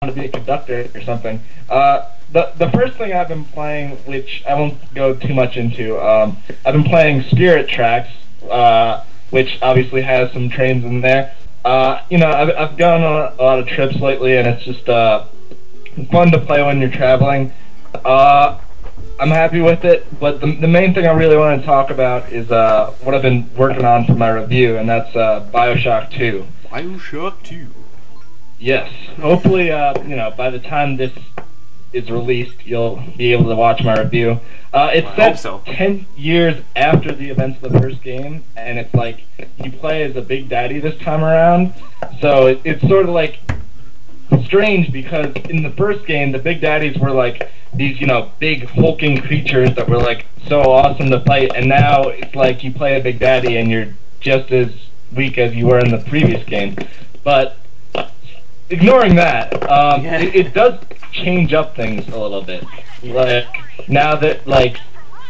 to be a conductor or something. The first thing I've been playing, which I won't go too much into, I've been playing Spirit Tracks, which obviously has some trains in there. I've gone on a lot of trips lately, and it's just fun to play when you're traveling. I'm happy with it, but the main thing I really want to talk about is what I've been working on for my review, and that's BioShock 2. BioShock 2. Yes. Hopefully, by the time this is released, you'll be able to watch my review. It's set 10 years after the events of the first game, and it's like you play as a Big Daddy this time around. So it's sort of like strange because in the first game, the Big Daddies were like these, big hulking creatures that were like so awesome to fight, and now it's like you play a Big Daddy and you're just as weak as you were in the previous game. But ignoring that, it does change up things a little bit. Like, now that,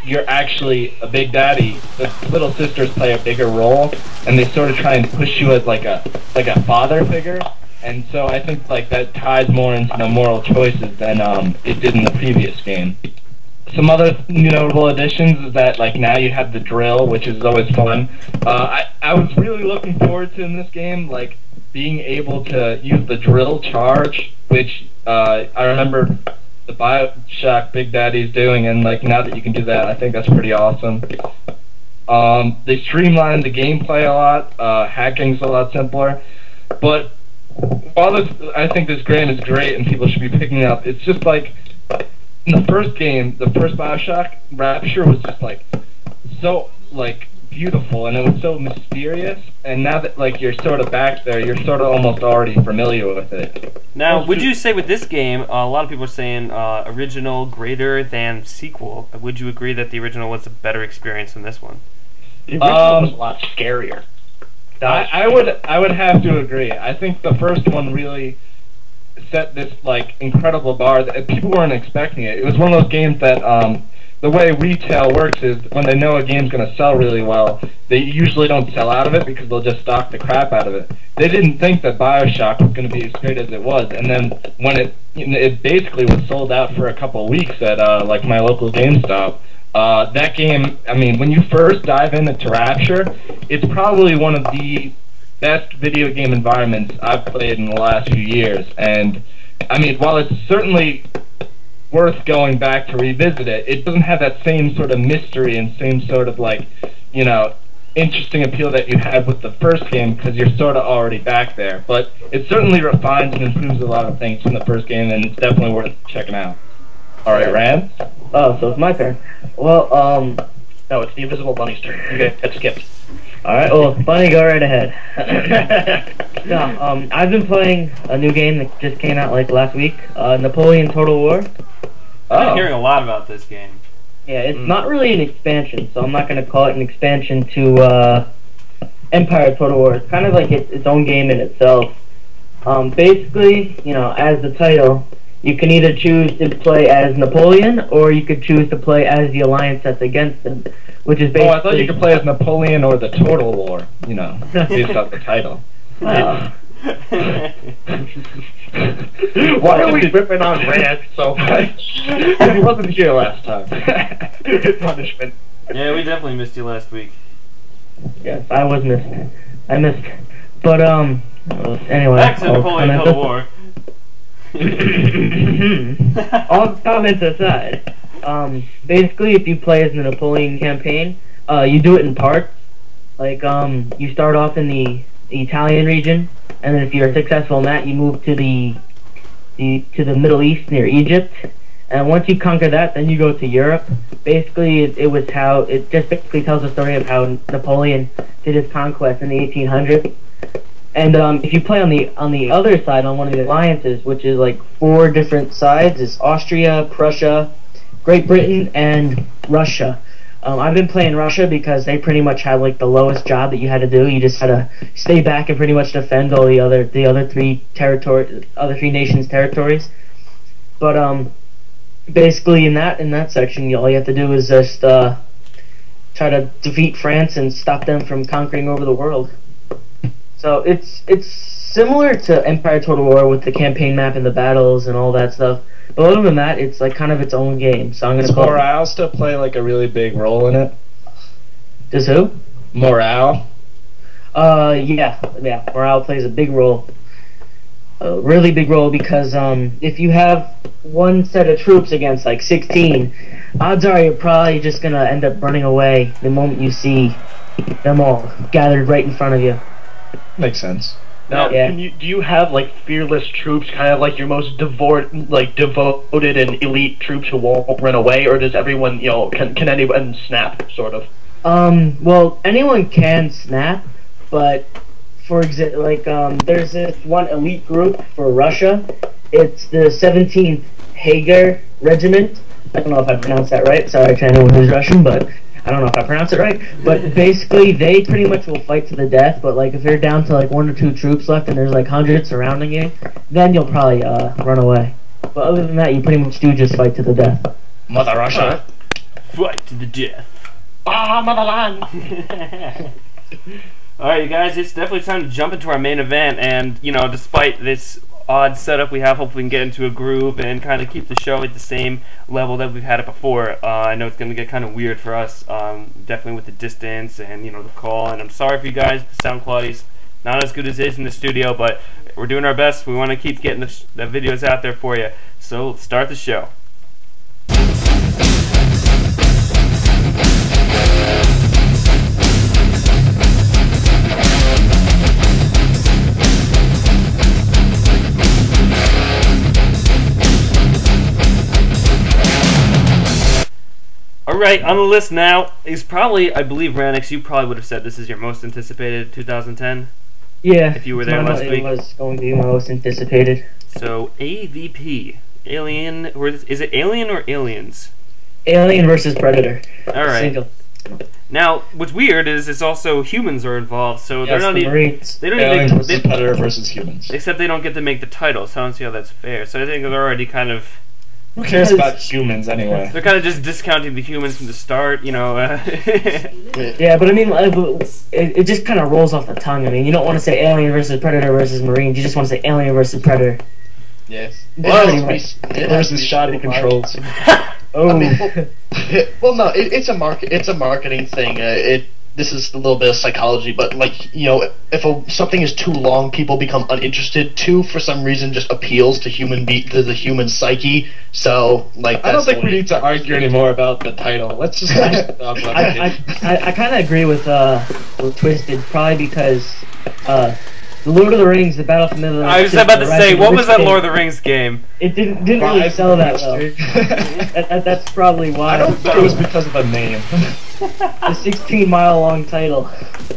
you're actually a Big Daddy, the little sisters play a bigger role, and they sort of try and push you as, like a father figure, and so I think, that ties more into the moral choices than, it did in the previous game. Some other notable additions is that, now you have the drill, which is always fun. I was really looking forward to in this game, being able to use the drill charge, which I remember the BioShock Big Daddy's doing, and now that you can do that, I think that's pretty awesome. They streamlined the gameplay a lot. Hacking's a lot simpler, but while I think this game is great and people should be picking it up, it's just in the first game, the first BioShock, Rapture was just so beautiful, and it was so mysterious, and now that you're sort of back there, you're sort of almost already familiar with it. Now, would you say with this game, a lot of people are saying original greater than sequel? Would you agree that the original was a better experience than this one? The original was a lot scarier. I would have to agree. I think the first one really set this incredible bar that people weren't expecting it. It was one of those games that the way retail works is when they know a game's going to sell really well, they usually don't sell out of it because they'll just stock the crap out of it. They didn't think that BioShock was going to be as great as it was, and then when it basically was sold out for a couple of weeks at my local GameStop. That game, I mean, when you first dive into Rapture, it's probably one of the best video game environments I've played in the last few years, and I mean, while it's certainly worth going back to revisit it, it doesn't have that same sort of mystery and same sort of interesting appeal that you had with the first game because you're sort of already back there. But it certainly refines and improves a lot of things from the first game, and it's definitely worth checking out. All right, Rand? Oh, so it's my turn. Well, no, it's the Invisible Bunny's turn. You get skipped. Alright, well, Bunny, go right ahead. No, I've been playing a new game that just came out last week, Napoleon Total War. I've been hearing a lot about this game. Yeah, it's not really an expansion, so I'm not going to call it an expansion to Empire Total War. It's kind of like its own game in itself. Basically, as the title, you can either choose to play as Napoleon, or you could choose to play as the alliance that's against him, which is basically... Oh, I thought you could play as Napoleon or the Total War, based off the title. Why are we ripping on Rand so much? He wasn't here last time. Punishment. Yeah, we definitely missed you last week. Yes, I was missed. I missed. But, anyway... Back to Napoleon Total War. All comments aside, basically, if you play as the Napoleon campaign, you do it in parts. You start off in the Italian region, and then if you're successful in that, you move to the Middle East near Egypt. And once you conquer that, then you go to Europe. Basically, it just basically tells the story of how Napoleon did his conquest in the 1800s. And if you play on the other side, on one of the alliances, which is 4 different sides, is Austria, Prussia, Great Britain, and Russia. I've been playing Russia because they pretty much had the lowest job that you had to do. You just had to stay back and pretty much defend all the other three nations' territories. But basically in that section, all you have to do is just try to defeat France and stop them from conquering over the world. So it's similar to Empire Total War with the campaign map and the battles and all that stuff. But other than that, it's like kind of its own game. So I'm gonna Does call morale still play like a really big role in it? Does who? Morale. Yeah. Morale plays a big role. A really big role because if you have one set of troops against like 16, odds are you're probably just gonna end up running away the moment you see them all gathered right in front of you. Makes sense. Now, Yeah. do you have like fearless troops, kind of like your most devoted and elite troops who won't run away, or does everyone, can anyone snap, sort of? Well, anyone can snap, but for example, there's this one elite group for Russia. It's the 17th Hager Regiment. I don't know if I pronounced that right. Sorry to anyone who's Russian, but I don't know if I pronounced it right. But basically, they pretty much will fight to the death. But like, if you're down to like 1 or 2 troops left, and there's like hundreds surrounding you, then you'll probably run away. But other than that, you pretty much do just fight to the death. Mother Russia. Fight to the death. Ah, motherland! Alright, you guys, it's definitely time to jump into our main event, and, despite this odd setup we have, hopefully we can get into a groove and kind of keep the show at the same level that we've had it before. I know it's going to get kind of weird for us, definitely with the distance and, the call, and I'm sorry for you guys, the sound quality's not as good as it is in the studio, but we're doing our best. We want to keep getting the videos out there for you, so let's start the show. Alright, on the list now is probably, I believe, Ranix, you probably would have said this is your most anticipated 2010. Yeah. If you were there last week. It was going to be my most anticipated. So, AVP. Alien, or is it Alien or Aliens? Alien versus Predator. Alright. Single. Now, what's weird is it's also humans are involved, so they're not even... Marines. They don't Aliens even... versus Predator versus humans. Except they don't get to make the title, so I don't see how that's fair. So I think they're already kind of... Who cares about humans anyway? They're kind of just discounting the humans from the start, Yeah, but I mean, it just kind of rolls off the tongue. I mean, you don't want to say Alien versus Predator versus Marines. You just want to say Alien versus Predator. Yes. Versus shoddy controls. Oh. I mean, well, no, it's a marketing thing. This is a little bit of psychology, but if something is too long, people become uninterested. 2, for some reason, just appeals to the human psyche. So, I don't think we need to argue anymore about the title. Let's just talk about it. I kind of agree with Twisted, probably because the Lord of the Rings, the Battle for Middle Earth. I was about to say, what was that Lord of the Rings game? It didn't really sell that well. That's probably why. I don't think it was because of the name. The 16-mile-long title.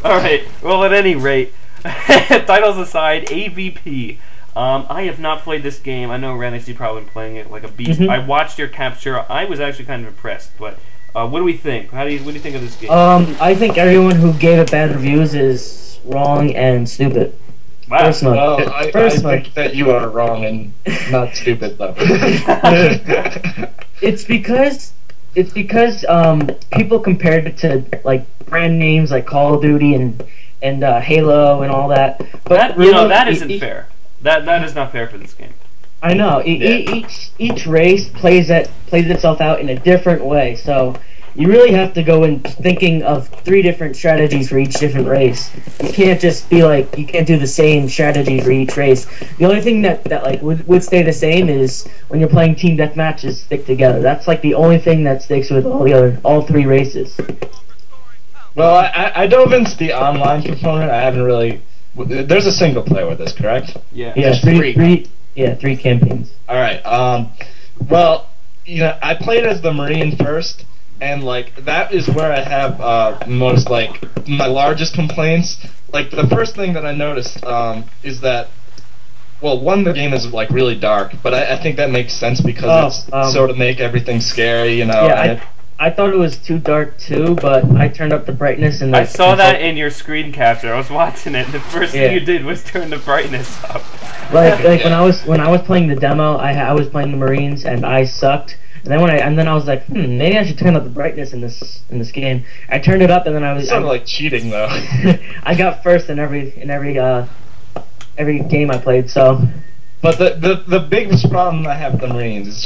Alright, well, at any rate, titles aside, AVP. I have not played this game. I know, Ranix, you've probably been playing it like a beast. I watched your capture. I was actually kind of impressed, but what do we think? What do you think of this game? I think everyone who gave it bad reviews is wrong and stupid. Wow. Personally. Well, I think that you are wrong and not stupid, though. It's because people compared it to like brand names like Call of Duty and Halo and all that. But that that isn't fair. That is not fair for this game. I know. Each race plays itself out in a different way. So you really have to go in thinking of 3 different strategies for each different race. You can't just be like, you can't do the same strategy for each race. The only thing that would stay the same is when you're playing team deathmatch is stick together. That's like the only thing that sticks with all 3 races. Well, I dove into the online component. I haven't really... There's a single player with this, correct? Yeah. Yeah, 3 campaigns. Alright, well, I played as the Marine first, and that is where I have most my largest complaints. The first thing that I noticed is that, well, the game is really dark, but I think that makes sense because it's sort of make everything scary, Yeah, I thought it was too dark too, but I turned up the brightness and I saw that in your screen capture. I was watching it. The first thing you did was turn the brightness up. When I was playing the demo, I was playing the Marines and I sucked. And then I was like, maybe I should turn up the brightness in this game. I turned it up and then I was sort of like cheating though. I got first in every every game I played. So. But the biggest problem I have with the Marines is